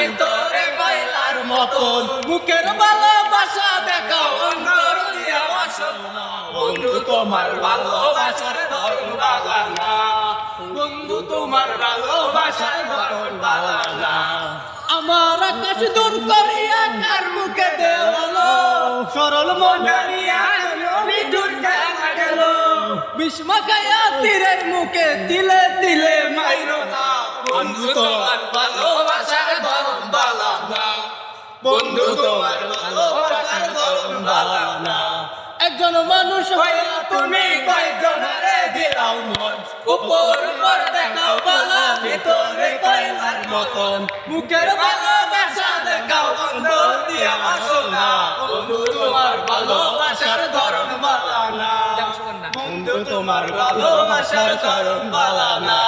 ভিতরে কয়লার মতন মুখের ভালোবাসা দেখাও অন্তর দিয়া আসল না বন্ধু তোমার ভালোবাসার ধরন ভালো না বন্ধু তোমার ভালোবাসার ধরন ভালো না আমার আকাশ দূর করিয়া কার মুখে দেওয়ালো সরল মনে নিয়া নবী দুর্গা গেল বিস্মা খায়া তীরের মুখে তিলে তিলে মাইরো না বন্ধু তোমার ভালোবাসার ধরন ভালো না বন্ধু তোমার ভালোবাসার ধরন ভালো না একজন মানুষ হইয়া তুমি কয়জনারে দিলাও মন উপর উপর দেখাও বালা ভিতরে কয়লার মতন মুখের ভালোবাসা দেখাও অন্তর দিয়া আসল না বন্ধু তোমার ভালোবাসার ধরন ভালো না বন্ধু তোমার ভালোবাসার ধরন ভালো না